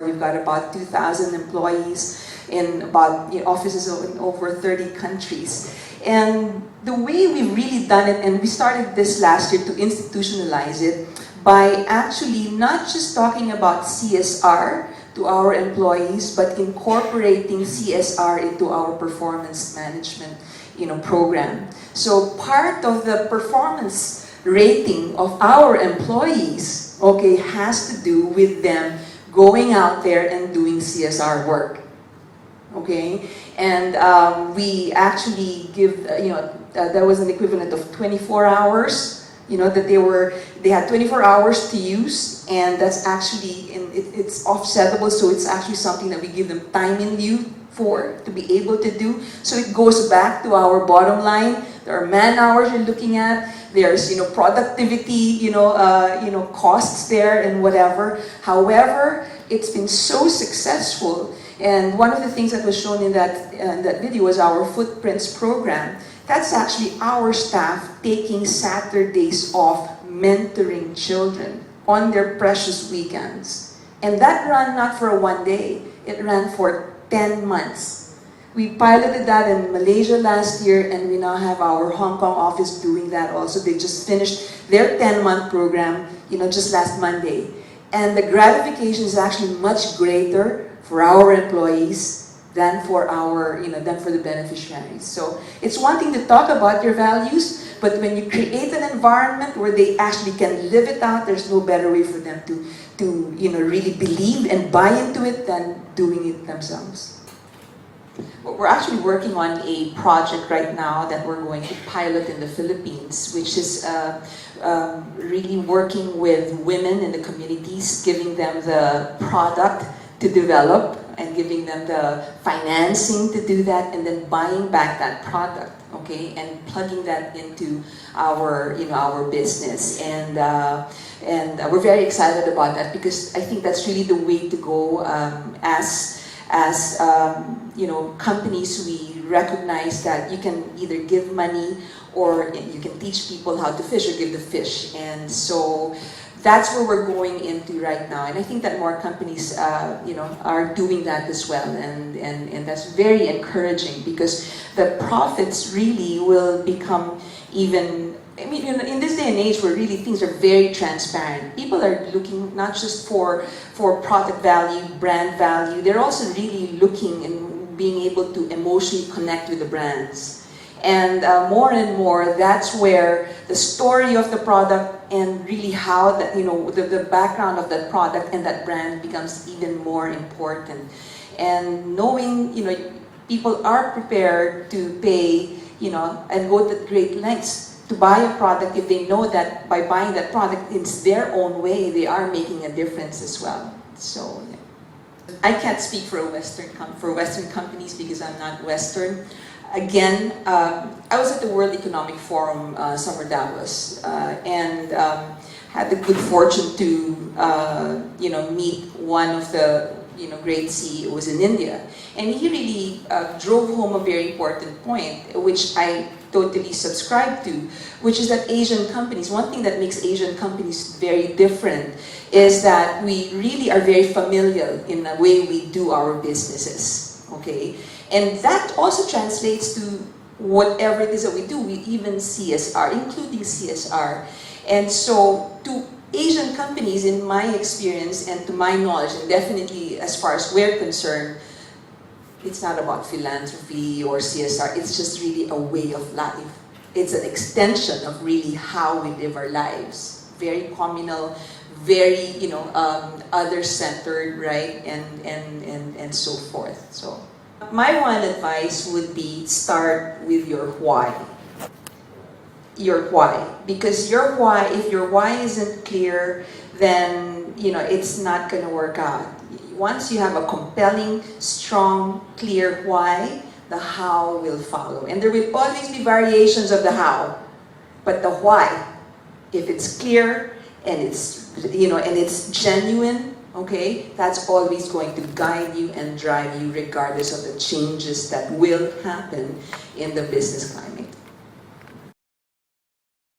We've got about 2,000 employees in about offices in over 30 countries. And the way we've really done it, and we started this last year to institutionalize it, by actually not just talking about CSR to our employees, but incorporating CSR into our performance management program. So part of the performance rating of our employees, okay, has to do with them going out there and doing CSR work, okay? And we actually give, there was an equivalent of 24 hours, that they had 24 hours to use, and that's actually, it's offsettable, so it's actually something that we give them time in lieu for, to be able to do. So it goes back to our bottom line. There are man hours you're looking at. There's productivity, costs there and whatever. However, it's been so successful, and one of the things that was shown in that video was our Footprints program. That's actually our staff taking Saturdays off, mentoring children on their precious weekends, and that ran not for one day. It ran for 10 months. We piloted that in Malaysia last year, and we now have our Hong Kong office doing that also. They just finished their 10-month program, just last Monday. And the gratification is actually much greater for our employees than for than for the beneficiaries. So it's one thing to talk about your values, but when you create an environment where they actually can live it out, there's no better way for them to really believe and buy into it than doing it themselves. We're actually working on a project right now that we're going to pilot in the Philippines, which is really working with women in the communities, giving them the product to develop and giving them the financing to do that, and then buying back that product, okay, and plugging that into our business. And we're very excited about that, because I think that's really the way to go. As companies, we recognize that you can either give money or you can teach people how to fish or give the fish. And so that's where we're going into right now. And I think that more companies are doing that as well. And that's very encouraging, because the profits really will become even, in this day and age where really things are very transparent, people are looking not just for product value, brand value, they're also really looking and being able to emotionally connect with the brands. And more and more, that's where the story of the product and really how that, the background of that product and that brand becomes even more important. And knowing, people are prepared to pay, and go to great lengths to buy a product if they know that by buying that product, it's their own way, they are making a difference as well. So, yeah. I can't speak for Western companies because I'm not Western. Again, I was at the World Economic Forum, Summer Davos, and had the good fortune to, meet one of the great CEOs in India. And he really drove home a very important point, which I totally subscribe to, which is that Asian companies, one thing that makes Asian companies very different is that we really are very familiar in the way we do our businesses, okay? And that also translates to whatever it is that we do, even CSR, including CSR. And so to Asian companies, in my experience and to my knowledge, and definitely as far as we're concerned, it's not about philanthropy or CSR, it's just really a way of life. It's an extension of really how we live our lives. Very communal, very, other-centered, right? And so forth. So my one advice would be start with your why. Your why. Because your why, if your why isn't clear, then, it's not going to work out. Once you have a compelling, strong, clear why, the how will follow. And there will always be variations of the how. But the why, if it's clear and it's, and it's genuine, okay, that's always going to guide you and drive you regardless of the changes that will happen in the business climate.